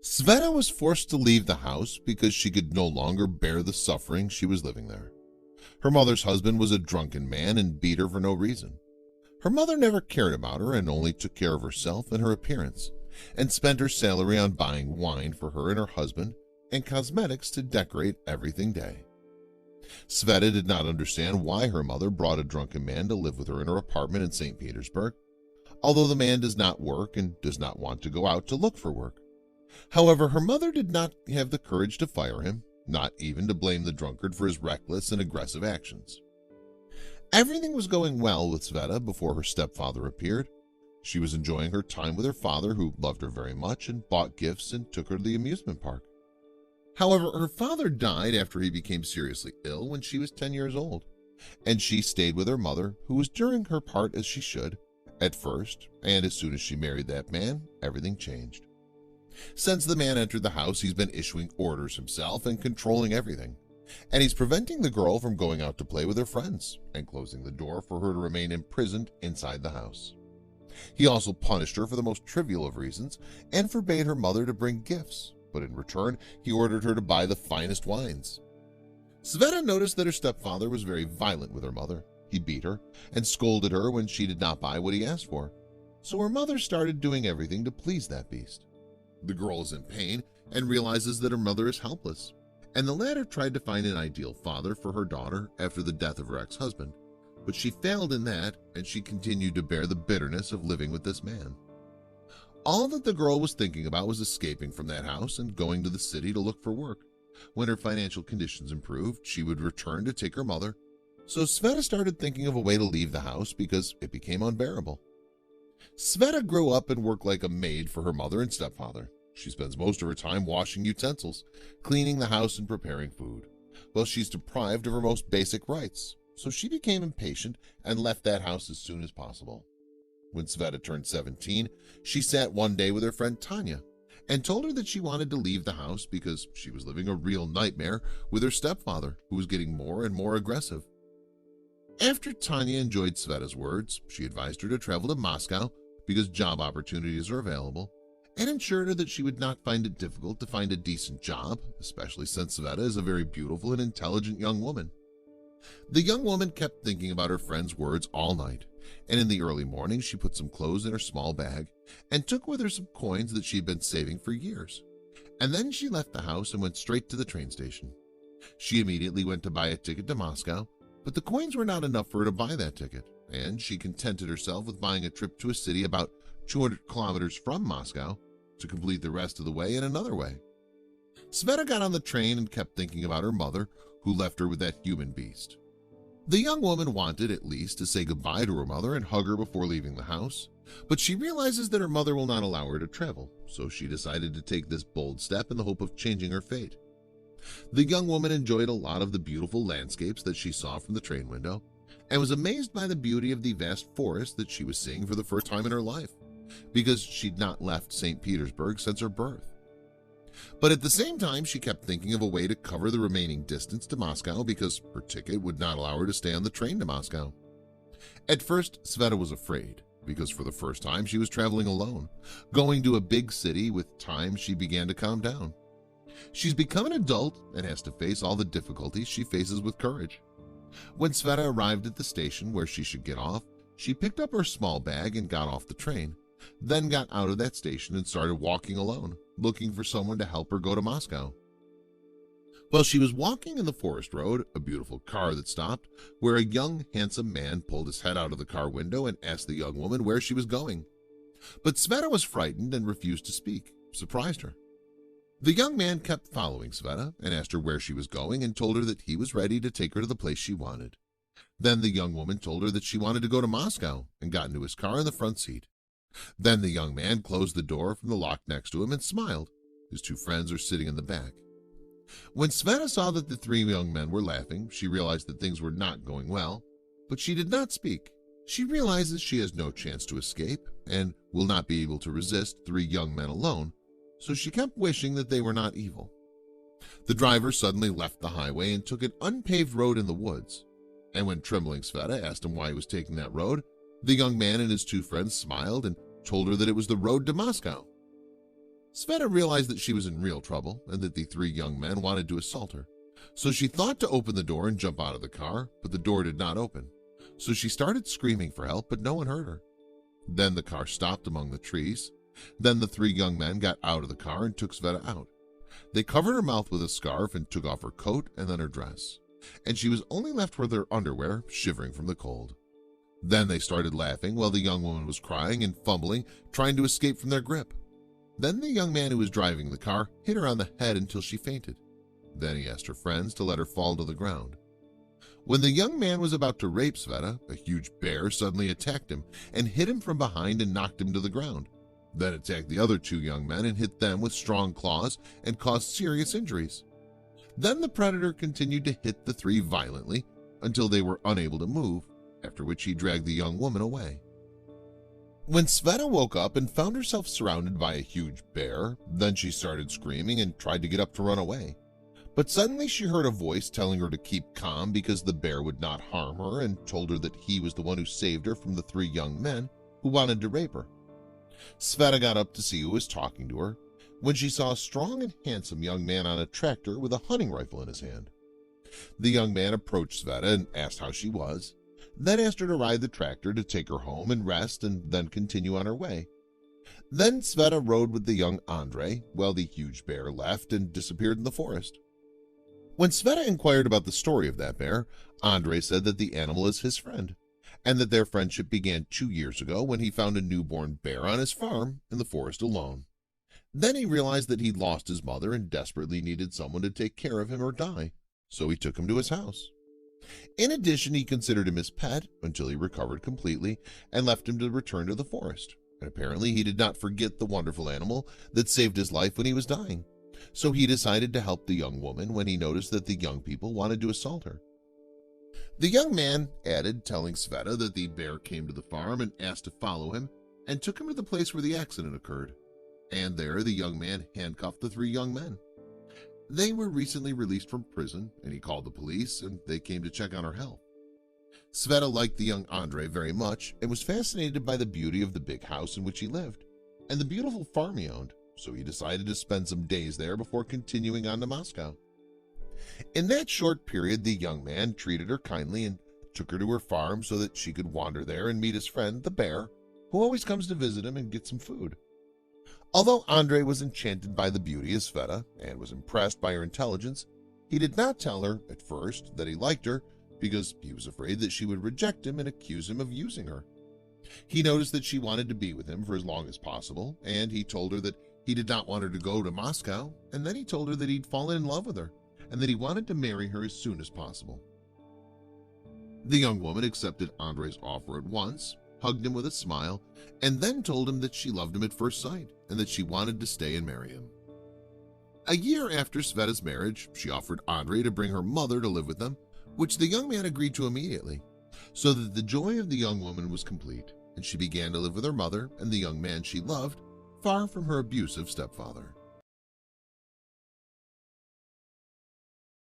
Sveta was forced to leave the house because she could no longer bear the suffering she was living there. Her mother's husband was a drunken man and beat her for no reason. Her mother never cared about her and only took care of herself and her appearance, and spent her salary on buying wine for her and her husband and cosmetics to decorate everything day. Sveta did not understand why her mother brought a drunken man to live with her in her apartment in St. Petersburg, although the man does not work and does not want to go out to look for work. However, her mother did not have the courage to fire him, not even to blame the drunkard for his reckless and aggressive actions. Everything was going well with Sveta before her stepfather appeared. She was enjoying her time with her father, who loved her very much and bought gifts and took her to the amusement park. However, her father died after he became seriously ill when she was 10 years old, and she stayed with her mother, who was doing her part as she should at first, and as soon as she married that man, everything changed. Since the man entered the house, he's been issuing orders himself and controlling everything, and he's preventing the girl from going out to play with her friends and closing the door for her to remain imprisoned inside the house. He also punished her for the most trivial of reasons and forbade her mother to bring gifts, but in return, he ordered her to buy the finest wines. Sveta noticed that her stepfather was very violent with her mother. He beat her and scolded her when she did not buy what he asked for, so her mother started doing everything to please that beast. The girl is in pain and realizes that her mother is helpless, and the latter tried to find an ideal father for her daughter after the death of her ex-husband, but she failed in that, and she continued to bear the bitterness of living with this man. All that the girl was thinking about was escaping from that house and going to the city to look for work. When her financial conditions improved, she would return to take her mother, so Sveta started thinking of a way to leave the house because it became unbearable. Sveta grew up and worked like a maid for her mother and stepfather. She spends most of her time washing utensils, cleaning the house, and preparing food. Well, she's deprived of her most basic rights, so she became impatient and left that house as soon as possible. When Sveta turned 17, she sat one day with her friend Tanya and told her that she wanted to leave the house because she was living a real nightmare with her stepfather, who was getting more and more aggressive. After Tanya enjoyed Sveta's words, she advised her to travel to Moscow because job opportunities are available, and ensured her that she would not find it difficult to find a decent job, especially since Sveta is a very beautiful and intelligent young woman. The young woman kept thinking about her friend's words all night, and in the early morning she put some clothes in her small bag and took with her some coins that she had been saving for years. And then she left the house and went straight to the train station. She immediately went to buy a ticket to Moscow, but the coins were not enough for her to buy that ticket, and she contented herself with buying a trip to a city about 200 kilometers from Moscow to complete the rest of the way in another way. Sveta got on the train and kept thinking about her mother, who left her with that human beast. The young woman wanted, at least, to say goodbye to her mother and hug her before leaving the house, but she realizes that her mother will not allow her to travel, so she decided to take this bold step in the hope of changing her fate. The young woman enjoyed a lot of the beautiful landscapes that she saw from the train window, and was amazed by the beauty of the vast forest that she was seeing for the first time in her life, because she'd not left St. Petersburg since her birth. But at the same time, she kept thinking of a way to cover the remaining distance to Moscow because her ticket would not allow her to stay on the train to Moscow. At first, Sveta was afraid, because for the first time she was traveling alone. Going to a big city, with time she began to calm down. She's become an adult and has to face all the difficulties she faces with courage. When Sveta arrived at the station where she should get off, she picked up her small bag and got off the train, then got out of that station and started walking alone, looking for someone to help her go to Moscow. While she was walking in the forest road, a beautiful car that stopped, where a young, handsome man pulled his head out of the car window and asked the young woman where she was going. But Sveta was frightened and refused to speak, surprised her. The young man kept following Sveta and asked her where she was going and told her that he was ready to take her to the place she wanted. Then the young woman told her that she wanted to go to Moscow and got into his car in the front seat. Then the young man closed the door from the lock next to him and smiled. His two friends are sitting in the back. When Sveta saw that the three young men were laughing, she realized that things were not going well, but she did not speak. She realizes she has no chance to escape and will not be able to resist three young men alone, so she kept wishing that they were not evil. The driver suddenly left the highway and took an unpaved road in the woods, and when trembling Sveta asked him why he was taking that road, the young man and his two friends smiled and told her that it was the road to Moscow. Sveta realized that she was in real trouble and that the three young men wanted to assault her. So she thought to open the door and jump out of the car, but the door did not open. So she started screaming for help, but no one heard her. Then the car stopped among the trees. Then the three young men got out of the car and took Sveta out. They covered her mouth with a scarf and took off her coat and then her dress, and she was only left with her underwear, shivering from the cold. Then they started laughing while the young woman was crying and fumbling, trying to escape from their grip. Then the young man who was driving the car hit her on the head until she fainted. Then he asked her friends to let her fall to the ground. When the young man was about to rape Sveta, a huge bear suddenly attacked him and hit him from behind and knocked him to the ground. Then attacked the other two young men and hit them with strong claws and caused serious injuries. Then the predator continued to hit the three violently until they were unable to move, after which he dragged the young woman away. When Sveta woke up and found herself surrounded by a huge bear, then she started screaming and tried to get up to run away. But suddenly she heard a voice telling her to keep calm because the bear would not harm her, and told her that he was the one who saved her from the three young men who wanted to rape her. Sveta got up to see who was talking to her when she saw a strong and handsome young man on a tractor with a hunting rifle in his hand. The young man approached Sveta and asked how she was, then asked her to ride the tractor to take her home and rest and then continue on her way. Then Sveta rode with the young Andre while the huge bear left and disappeared in the forest. When Sveta inquired about the story of that bear, Andre said that the animal is his friend, and that their friendship began 2 years ago when he found a newborn bear on his farm in the forest alone. Then he realized that he'd lost his mother and desperately needed someone to take care of him or die, so he took him to his house. In addition, he considered him his pet until he recovered completely and left him to return to the forest. And apparently he did not forget the wonderful animal that saved his life when he was dying. So he decided to help the young woman when he noticed that the young people wanted to assault her. The young man added, telling Sveta that the bear came to the farm and asked to follow him, and took him to the place where the accident occurred. And there the young man handcuffed the three young men. They were recently released from prison, and he called the police, and they came to check on her health. Sveta liked the young Andre very much and was fascinated by the beauty of the big house in which he lived and the beautiful farm he owned, so he decided to spend some days there before continuing on to Moscow. In that short period, the young man treated her kindly and took her to her farm so that she could wander there and meet his friend, the bear, who always comes to visit him and get some food. Although Andre was enchanted by the beauty of Sveta and was impressed by her intelligence, he did not tell her at first that he liked her because he was afraid that she would reject him and accuse him of using her. He noticed that she wanted to be with him for as long as possible, and he told her that he did not want her to go to Moscow, and then he told her that he'd fallen in love with her and that he wanted to marry her as soon as possible. The young woman accepted Andre's offer at once, hugged him with a smile, and then told him that she loved him at first sight and that she wanted to stay and marry him. A year after Sveta's marriage, she offered Andre to bring her mother to live with them, which the young man agreed to immediately, so that the joy of the young woman was complete, and she began to live with her mother and the young man she loved, far from her abusive stepfather.